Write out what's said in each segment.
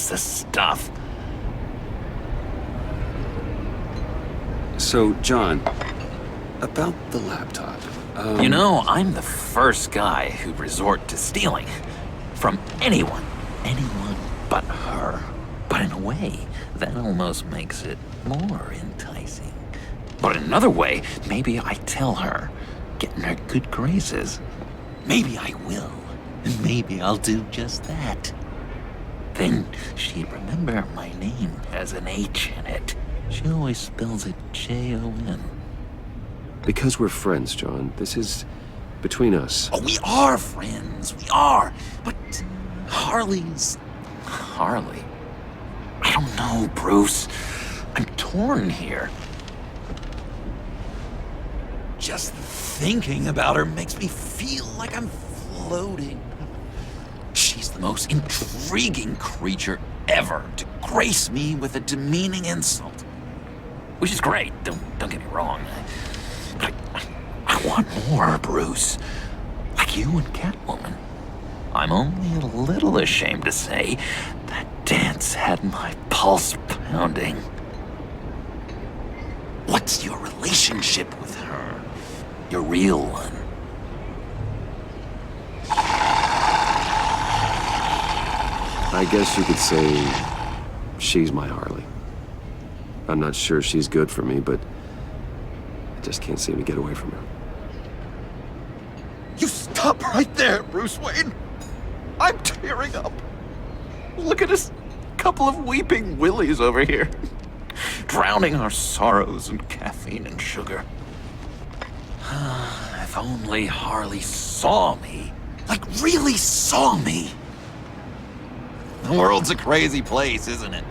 That's the stuff. So, John, about the laptop. You know, I'm the first guy who'd resort to stealing. From anyone. Anyone but her. But in a way, that almost makes it more enticing. But in another way, maybe I tell her, get in her good graces. Maybe I will. And maybe I'll do just that. Then she'd remember my name has an H in it. She always spells it Jon. Because we're friends, John. This is between us. Oh, we are friends. We are. But Harley's... Harley? I don't know, Bruce. I'm torn here. Just thinking about her makes me feel like I'm floating. She's the most intriguing creature ever to grace me with a demeaning insult. Which is great, don't get me wrong. But I want more, Bruce. Like you and Catwoman. I'm only a little ashamed to say that dance had my pulse pounding. What's your relationship with her? Your real one? I guess you could say she's my Harley. I'm not sure she's good for me, but I just can't seem to get away from her. You stop right there, Bruce Wayne. I'm tearing up. Look at us, couple of weeping willies over here. Drowning our sorrows in caffeine and sugar. If only Harley saw me. Like, really saw me. The world's a crazy place, isn't it?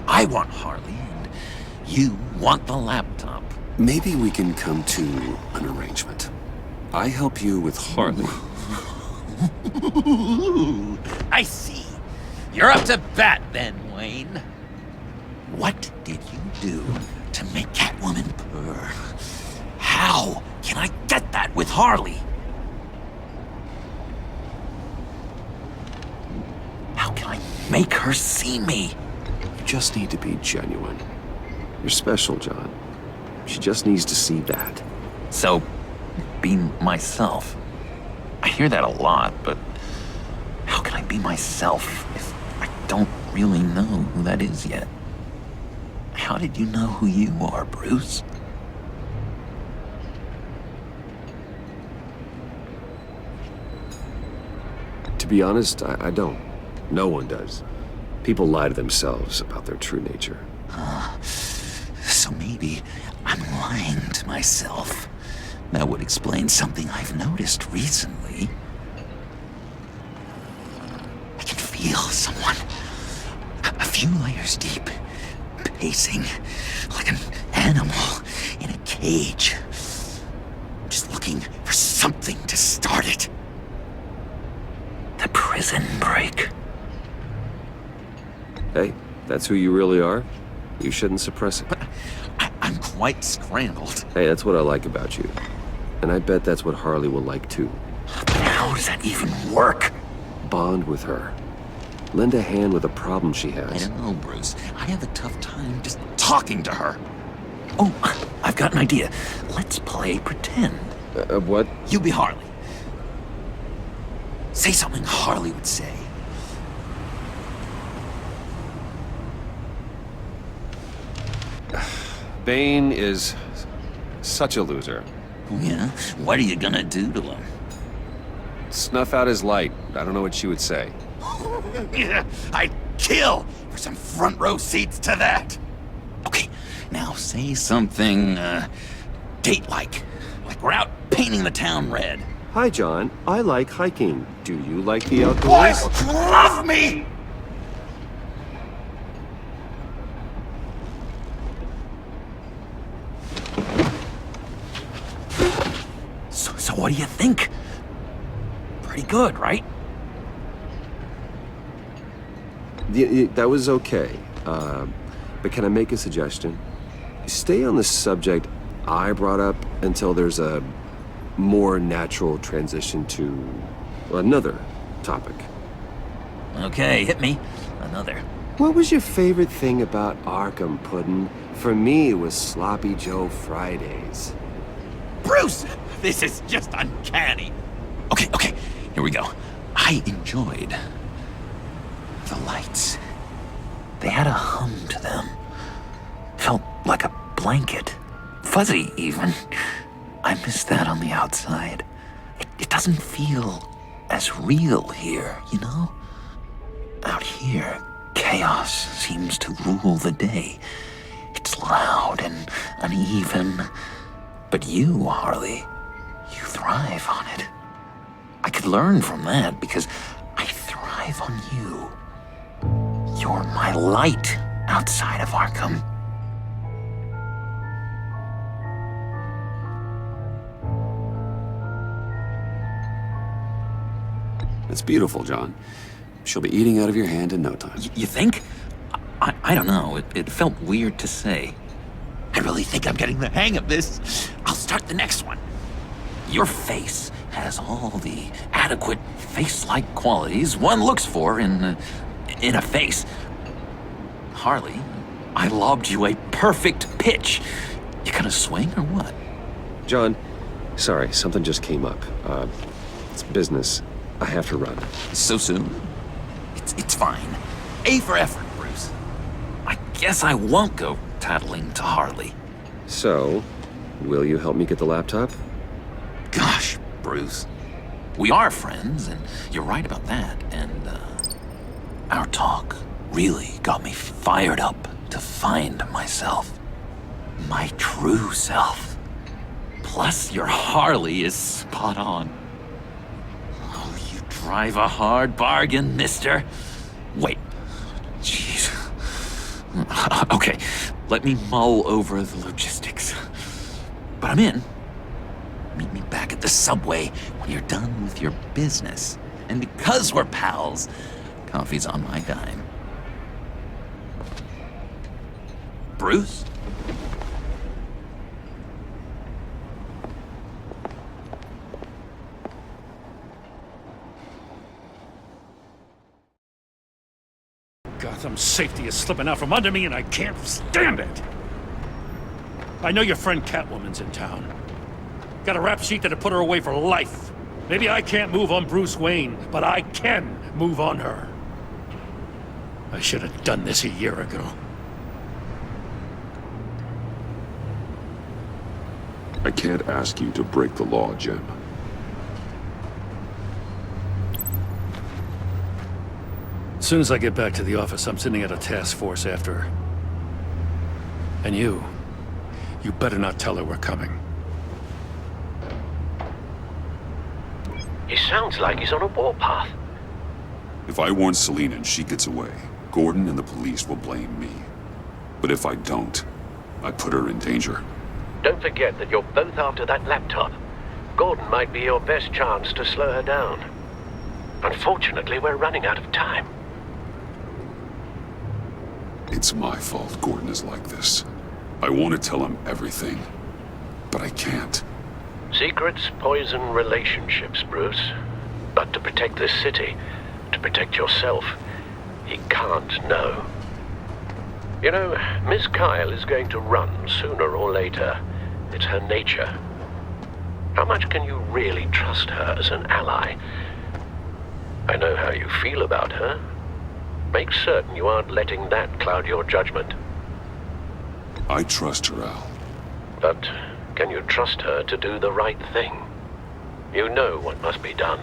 I want Harley, and you want the laptop. Maybe we can come to an arrangement. I help you with Harley. I see. You're up to bat then, Wayne. What did you do to make Catwoman purr? How can I get that with Harley? How can I make her see me? You just need to be genuine. You're special, John. She just needs to see that. So, be myself. I hear that a lot, but how can I be myself if I don't really know who that is yet? How did you know who you are, Bruce? To be honest, I don't. No one does. People lie to themselves about their true nature. So maybe I'm lying to myself. That would explain something I've noticed recently. I can feel someone a few layers deep, pacing like an animal in a cage. Just looking for something to start it. The prison break. Hey, that's who you really are. You shouldn't suppress it. But I'm quite scrambled. Hey, that's what I like about you. And I bet that's what Harley will like too. But how does that even work? Bond with her. Lend a hand with a problem she I has. don't know, Bruce. I have a tough time just talking to her. Oh, I've got an idea. Let's play pretend. What? You be Harley. Say something Harley would say. Bane is such a loser. Oh, yeah? What are you gonna do to him? Snuff out his light. I don't know what she would say. Yeah, I'd kill for some front row seats to that. Okay, now say something, date-like. Like we're out painting the town red. Hi, John. I like hiking. Do you like the outdoors? Boys, love me! So what do you think? Pretty good, right? That was okay. But can I make a suggestion? Stay on the subject I brought up until there's a more natural transition to another topic. Okay, hit me. Another. What was your favorite thing about Arkham, Puddin'? For me, it was Sloppy Joe Fridays. Bruce! This is just uncanny. Okay, here we go. I enjoyed the lights. They had a hum to them. Felt like a blanket. Fuzzy, even. I miss that on the outside. It doesn't feel as real here, you know? Out here, chaos seems to rule the day. It's loud and uneven. But you, Harley, you thrive on it. I could learn from that because I thrive on you. You're my light outside of Arkham. It's beautiful, John. She'll be eating out of your hand in no time. You think? I don't know. It felt weird to say. I really think I'm getting the hang of this. I'll start the next one. Your face has all the adequate face-like qualities one looks for in a face. Harley, I lobbed you a perfect pitch. You gonna swing or what? John, sorry, something just came up. It's business. I have to run. So soon? It's fine. A for effort, Bruce. I guess I won't go tattling to Harley. So, will you help me get the laptop? Gosh, Bruce. We are friends, and you're right about that. And, our talk really got me fired up to find myself. My true self. Plus, your Harley is spot on. Oh, you drive a hard bargain, mister. Wait. Jeez. Okay, let me mull over the logistics. But I'm in. Meet me back at the subway when you're done with your business. And because we're pals, coffee's on my dime. Bruce? Gotham's safety is slipping out from under me and I can't stand it! I know your friend Catwoman's in town. Got a rap sheet that'll put her away for life. Maybe I can't move on Bruce Wayne, but I can move on her. I should have done this a year ago. I can't ask you to break the law, Jim. As soon as I get back to the office, I'm sitting at a task force after her. And you better not tell her we're coming. He sounds like he's on a warpath. If I warn Selina and she gets away, Gordon and the police will blame me. But if I don't, I put her in danger. Don't forget that you're both after that laptop. Gordon might be your best chance to slow her down. Unfortunately, we're running out of time. It's my fault Gordon is like this. I want to tell him everything, but I can't. Secrets poison relationships, Bruce. But to protect this city, to protect yourself, he can't know. You know, Miss Kyle is going to run sooner or later. It's her nature. How much can you really trust her as an ally? I know how you feel about her. Make certain you aren't letting that cloud your judgment. I trust her, Al. But can you trust her to do the right thing? You know what must be done.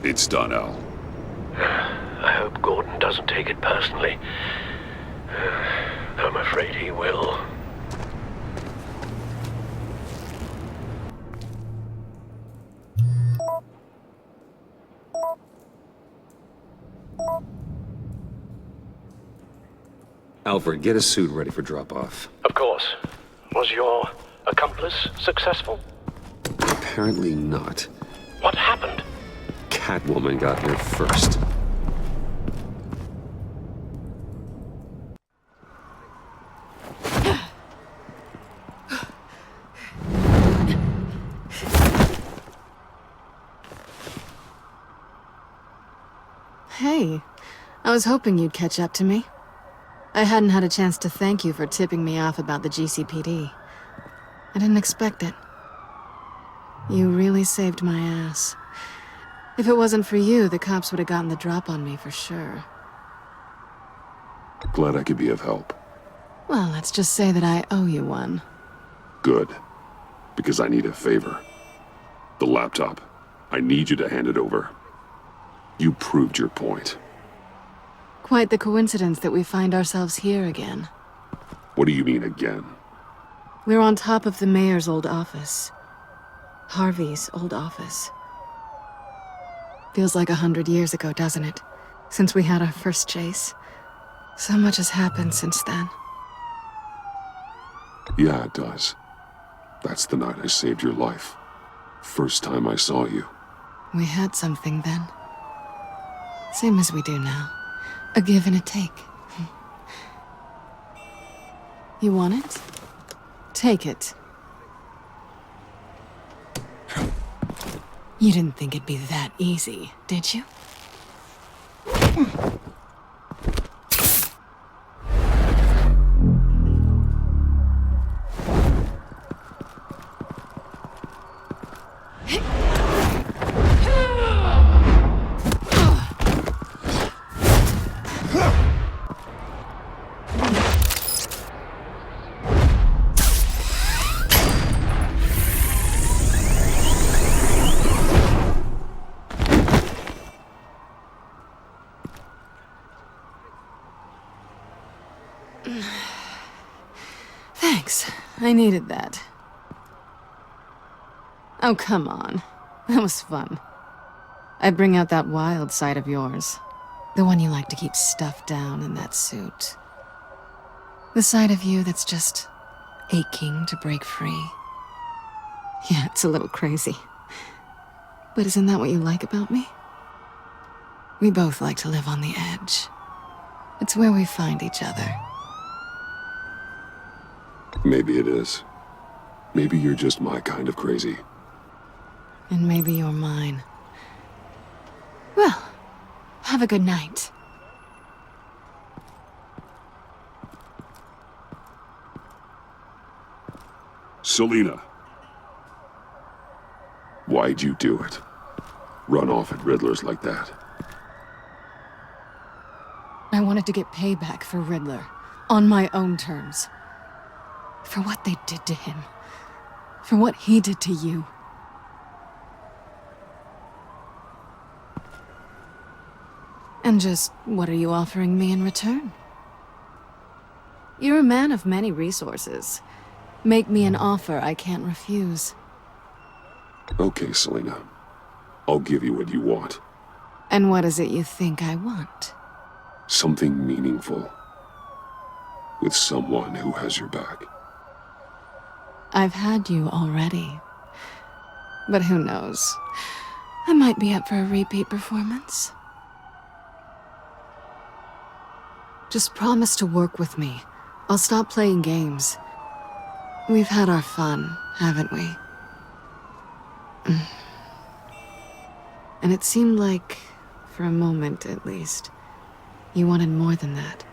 It's done, Al. I hope Gordon doesn't take it personally. I'm afraid he will. Alfred, get a suit ready for drop-off. Of course. Was your accomplice successful? Apparently not. What happened? Catwoman got here first. Hey, I was hoping you'd catch up to me. I hadn't had a chance to thank you for tipping me off about the GCPD. I didn't expect it. You really saved my ass. If it wasn't for you, the cops would have gotten the drop on me for sure. Glad I could be of help. Well, let's just say that I owe you one. Good. Because I need a favor. The laptop. I need you to hand it over. You proved your point. Quite the coincidence that we find ourselves here again. What do you mean again? We're on top of the mayor's old office. Harvey's old office. Feels like 100 years ago, doesn't it? Since we had our first chase. So much has happened since then. Yeah, it does. That's the night I saved your life. First time I saw you. We had something then. Same as we do now. A give and a take. You want it? Take it. You didn't think it'd be that easy, did you? Thanks. I needed that. Oh, come on. That was fun. I bring out that wild side of yours. The one you like to keep stuffed down in that suit. The side of you that's just aching to break free. Yeah, it's a little crazy. But isn't that what you like about me? We both like to live on the edge. It's where we find each other. Maybe it is. Maybe you're just my kind of crazy. And maybe you're mine. Well, have a good night. Selina. Why'd you do it? Run off at Riddlers like that? I wanted to get payback for Riddler. On my own terms. For what they did to him. For what he did to you. And just, what are you offering me in return? You're a man of many resources. Make me an offer I can't refuse. Okay, Selina. I'll give you what you want. And what is it you think I want? Something meaningful. With someone who has your back. I've had you already. But who knows? I might be up for a repeat performance. Just promise to work with me. I'll stop playing games. We've had our fun, haven't we? And it seemed like, for a moment at least, you wanted more than that.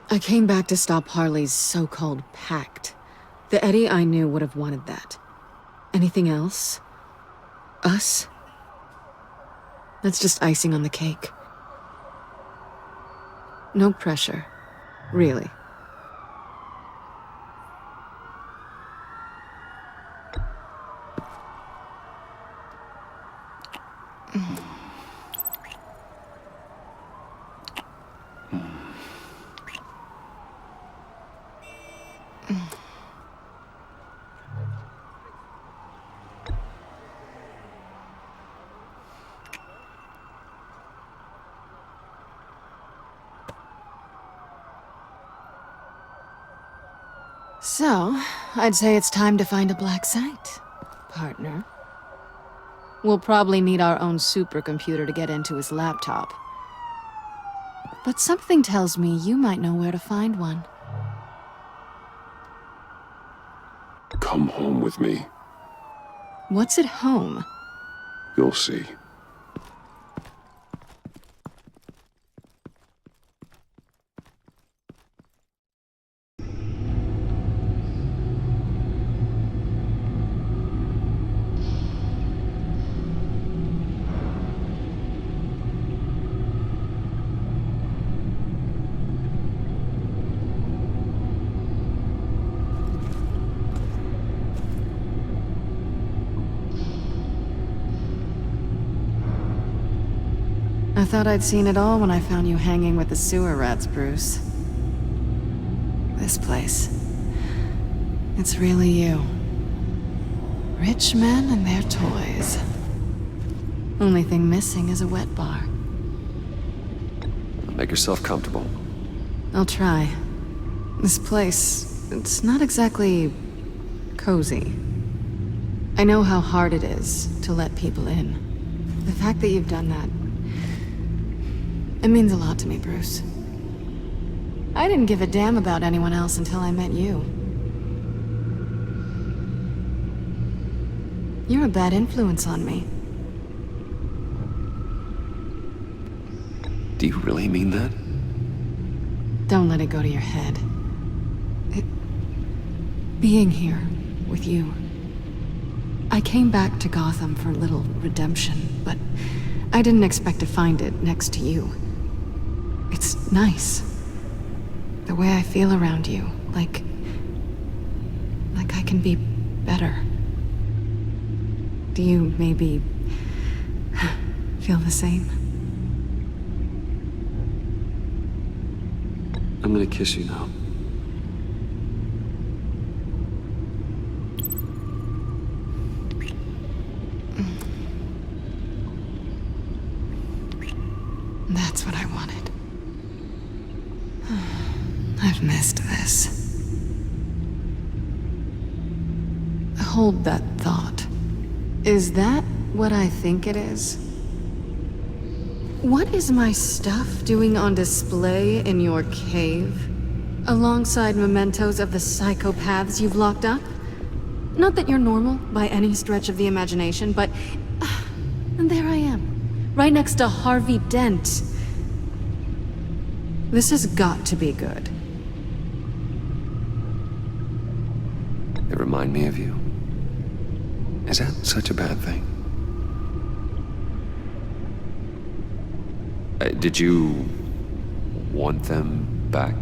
I came back to stop Harley's so-called Pact. The Eddie I knew would have wanted that. Anything else? Us? That's just icing on the cake. No pressure. Really. So, I'd say it's time to find a black site, partner. We'll probably need our own supercomputer to get into his laptop. But something tells me you might know where to find one. Come home with me. What's at home? You'll see. I thought I'd seen it all when I found you hanging with the sewer rats, Bruce. This place. It's really you. Rich men and their toys. Only thing missing is a wet bar. Make yourself comfortable. I'll try. This place, it's not exactly cozy. I know how hard it is to let people in. The fact that you've done that, it means a lot to me, Bruce. I didn't give a damn about anyone else until I met you. You're a bad influence on me. Do you really mean that? Don't let it go to your head. Being here with you. I came back to Gotham for a little redemption, but I didn't expect to find it next to you. It's nice. The way I feel around you, like I can be better. Do you maybe feel the same? I'm gonna kiss you now. That's what I wanted. I've missed this. Hold that thought. Is that what I think it is? What is my stuff doing on display in your cave? Alongside mementos of the psychopaths you've locked up? Not that you're normal by any stretch of the imagination, but... and there I am, right next to Harvey Dent. This has got to be good. They remind me of you. Is that such a bad thing? Did you want them back?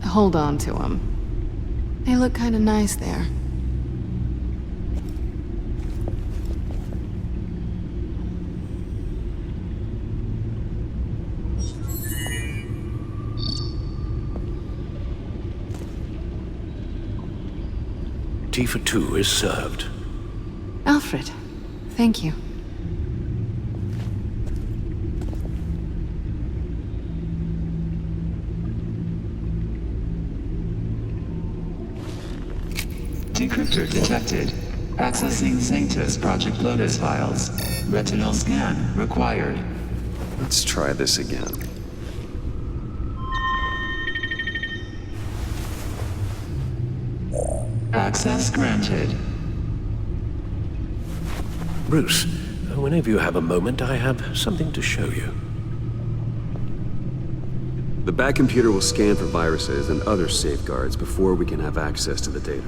Hold on to them. They look kind of nice there. Tea for two is served. Alfred, thank you. Decryptor detected. Accessing Sanctus Project Lotus files. Retinal scan required. Let's try this again. Access granted. Bruce, whenever you have a moment, I have something to show you. The back computer will scan for viruses and other safeguards before we can have access to the data.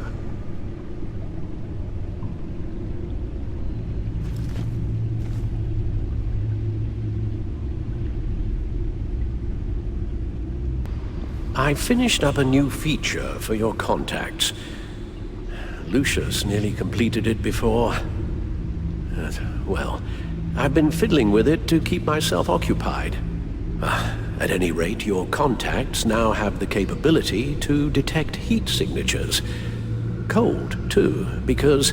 I finished up a new feature for your contacts. Lucius nearly completed it before. Well, I've been fiddling with it to keep myself occupied. At any rate, your contacts now have the capability to detect heat signatures. Cold, too, because,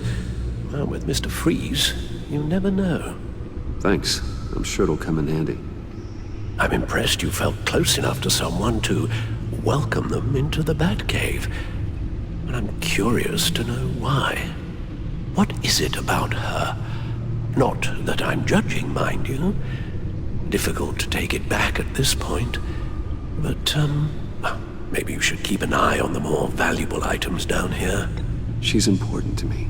well, with Mr. Freeze, you never know. Thanks. I'm sure it'll come in handy. I'm impressed you felt close enough to someone to welcome them into the Batcave. But I'm curious to know why. What is it about her? Not that I'm judging, mind you. Difficult to take it back at this point. But, well, maybe you should keep an eye on the more valuable items down here. She's important to me.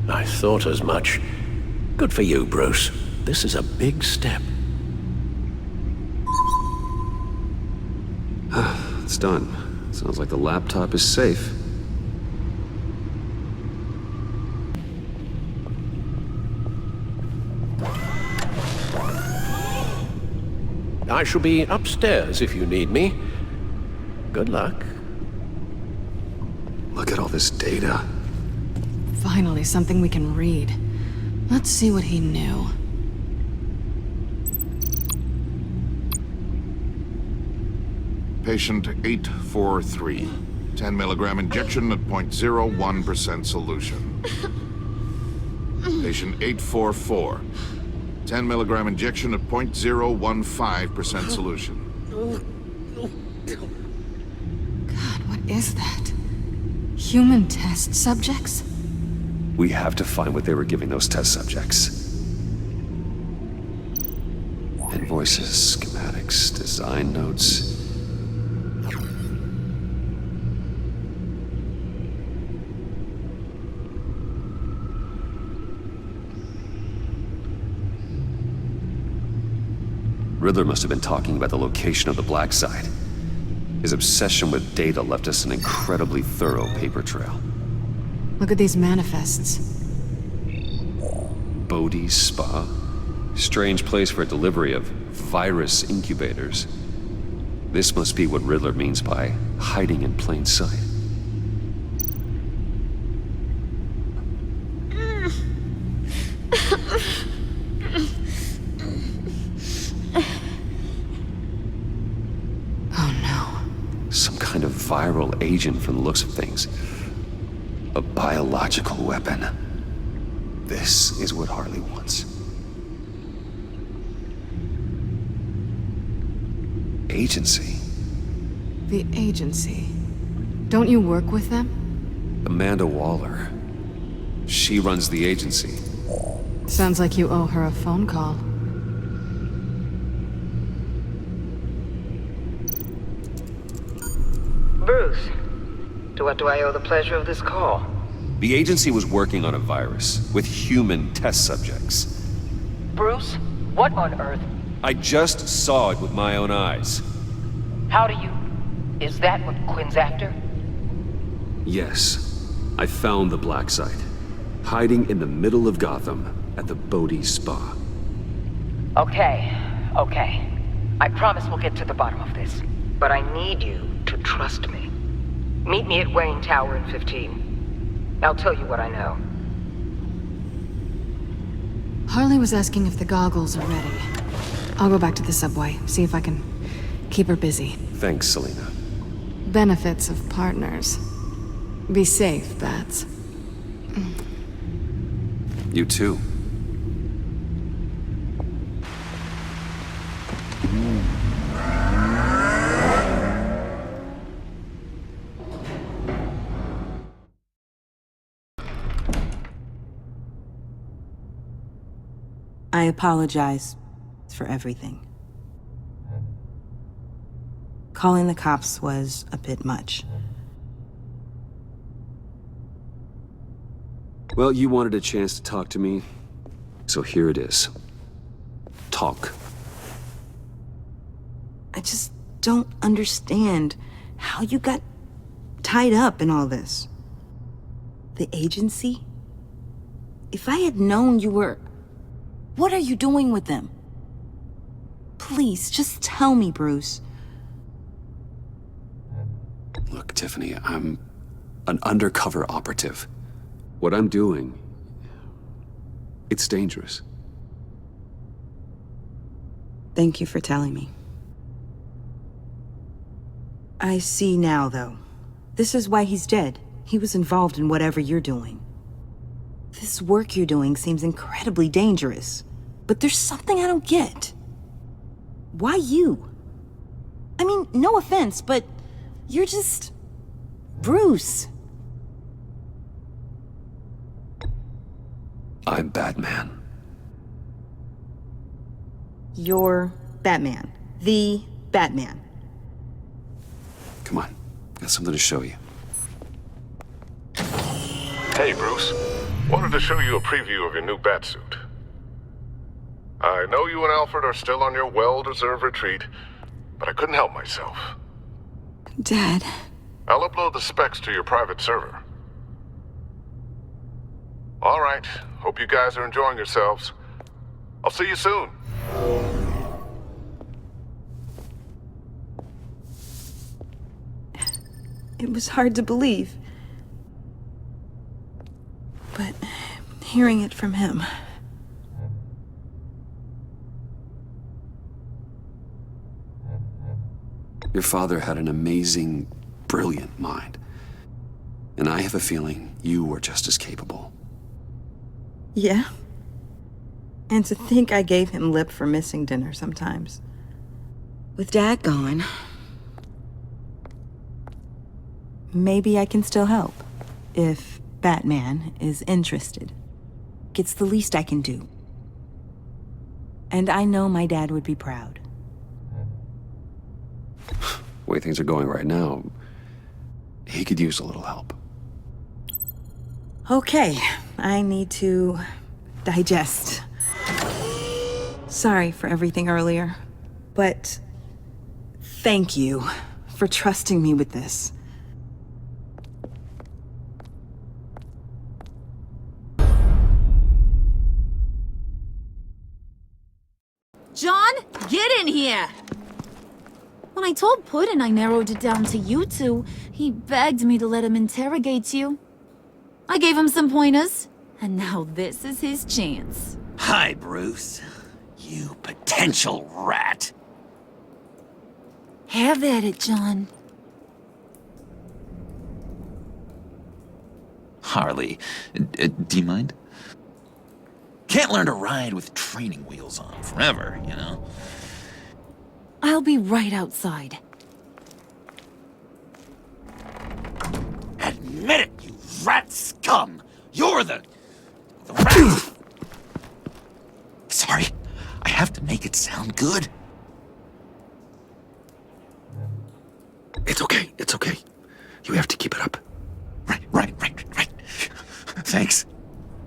I thought as much. Good for you, Bruce. This is a big step. It's done. Sounds like the laptop is safe. I shall be upstairs if you need me. Good luck. Look at all this data. Finally, something we can read. Let's see what he knew. Patient 843. 10 milligram injection at 0.01% solution. Patient 844. 10 milligram injection at 0.015% solution. God, what is that? Human test subjects? We have to find what they were giving those test subjects. Invoices, schematics, design notes. Riddler must have been talking about the location of the black site. His obsession with data left us an incredibly thorough paper trail. Look at these manifests. Bodhi's Spa? Strange place for a delivery of virus incubators. This must be what Riddler means by hiding in plain sight. Some kind of viral agent from the looks of things. A biological weapon. This is what Harley wants. Agency. The agency. Don't you work with them? Amanda Waller. She runs the agency. Sounds like you owe her a phone call. Bruce, to what do I owe the pleasure of this call? The agency was working on a virus with human test subjects. Bruce, what on earth? I just saw it with my own eyes. How do you... Is that what Quinn's after? Yes. I found the black site. Hiding in the middle of Gotham at the Bodhi Spa. Okay. I promise we'll get to the bottom of this. But I need you to trust me. Meet me at Wayne Tower in 15. I'll tell you what I know. Harley was asking if the goggles are ready. I'll go back to the subway, see if I can keep her busy. Thanks, Selina. Benefits of partners. Be safe, Bats. You too. I apologize for everything. Calling the cops was a bit much. Well, you wanted a chance to talk to me, so here it is. Talk. I just don't understand how you got tied up in all this. The agency? If I had known you were... What are you doing with them? Please, just tell me, Bruce. Look, Tiffany, I'm an undercover operative. What I'm doing, it's dangerous. Thank you for telling me. I see now, though. This is why he's dead. He was involved in whatever you're doing. This work you're doing seems incredibly dangerous. But there's something I don't get. Why you? I mean, no offense, but you're just... Bruce. I'm Batman. You're Batman. The Batman. Come on, got something to show you. Hey, Bruce. Wanted to show you a preview of your new Batsuit. I know you and Alfred are still on your well-deserved retreat, but I couldn't help myself. Dad. I'll upload the specs to your private server. All right. Hope you guys are enjoying yourselves. I'll see you soon. It was hard to believe. But hearing it from him... Your father had an amazing, brilliant mind. And I have a feeling you were just as capable. Yeah? And to think I gave him lip for missing dinner sometimes. With Dad gone, maybe I can still help. If Batman is interested. It's the least I can do. And I know my dad would be proud. The way things are going right now, he could use a little help. Okay, I need to digest. Sorry for everything earlier, but thank you for trusting me with this. John, get in here! When I told Puddin' I narrowed it down to you two, he begged me to let him interrogate you. I gave him some pointers, and now this is his chance. Hi, Bruce. You potential rat. Have at it, John. Harley, do you mind? Can't learn to ride with training wheels on forever, you know? I'll be right outside. Admit it, you rat scum! You're the rat! Sorry, I have to make it sound good. It's okay, it's okay. You have to keep it up. Right. Thanks.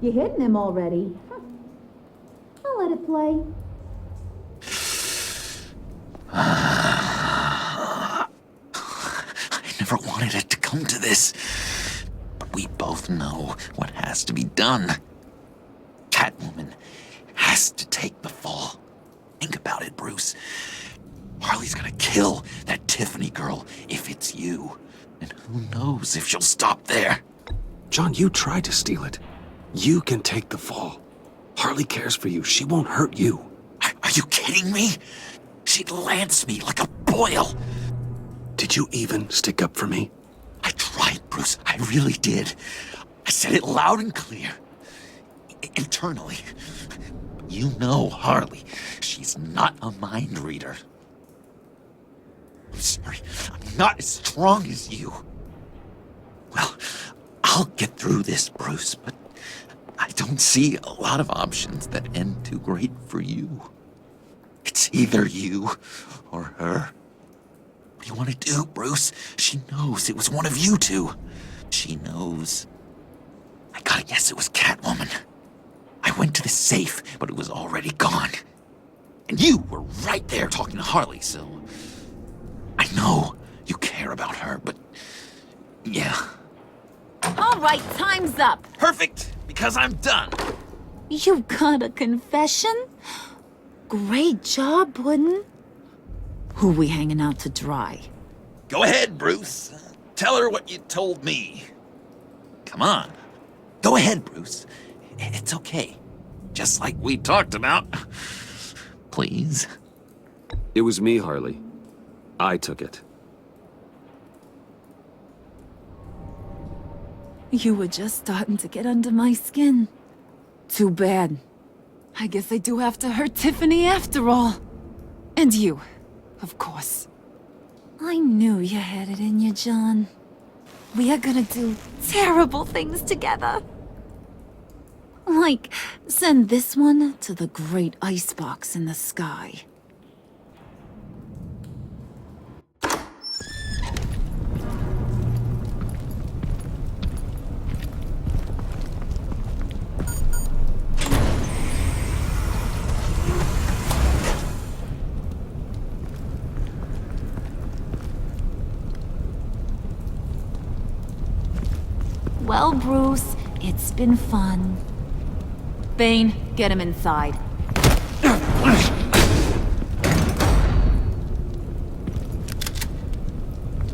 You hitting him already? I'll let it play. I never wanted it to come to this. But we both know what has to be done. Catwoman has to take the fall. Think about it, Bruce. Harley's gonna kill that Tiffany girl if it's you. And who knows if she'll stop there. John, you tried to steal it. You can take the fall. Harley cares for you. She won't hurt you. Are you kidding me? She'd lance me like a boil. Did you even stick up for me? I tried, Bruce. I really did. I said it loud and clear. Internally. You know Harley. She's not a mind reader. I'm sorry. I'm not as strong as you. Well, I'll get through this, Bruce, but I don't see a lot of options that end too great for you. It's either you or her. What do you want to do, Bruce? She knows it was one of you two. She knows. I gotta guess it was Catwoman. I went to the safe, but it was already gone. And you were right there talking to Harley, so... I know you care about her, but... yeah. All right, time's up. Perfect, because I'm done. You got a confession? Great job, Puddin'. Who we hanging out to dry? Go ahead, Bruce. Tell her what you told me. Come on. Go ahead, Bruce. It's okay. Just like we talked about. Please. It was me, Harley. I took it. You were just starting to get under my skin. Too bad. I guess I do have to hurt Tiffany after all. And you, of course. I knew you had it in you, John. We are gonna do terrible things together. Like, send this one to the great icebox in the sky. Well, Bruce, it's been fun. Bane, get him inside.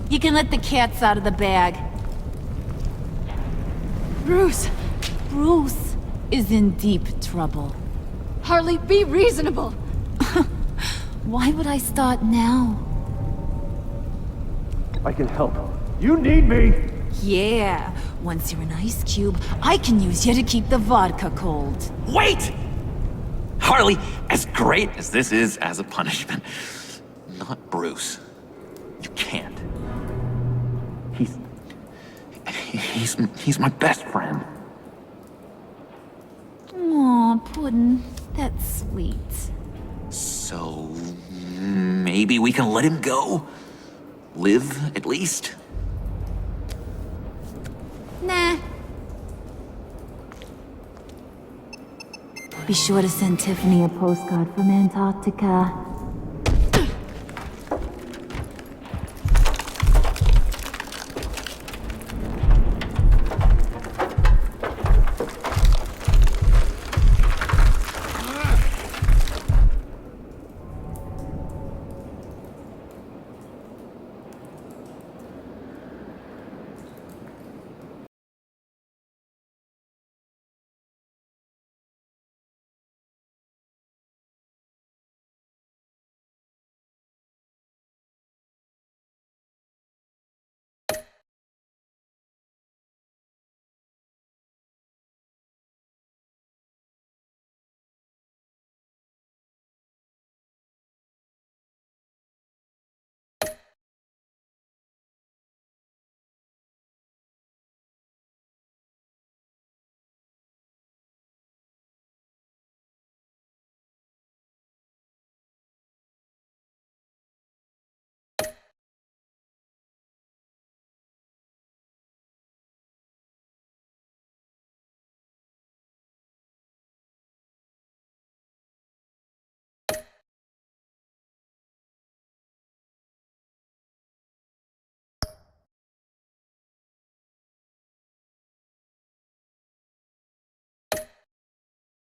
You can let the cats out of the bag. Bruce is in deep trouble. Harley, be reasonable. Why would I start now? I can help. You need me! Yeah, once you're an ice cube, I can use you to keep the vodka cold. Wait! Harley, as great as this is as a punishment, not Bruce. You can't. He's my best friend. Aw, Puddin', that's sweet. So maybe we can let him go? Live, at least? Nah. Be sure to send Tiffany a postcard from Antarctica.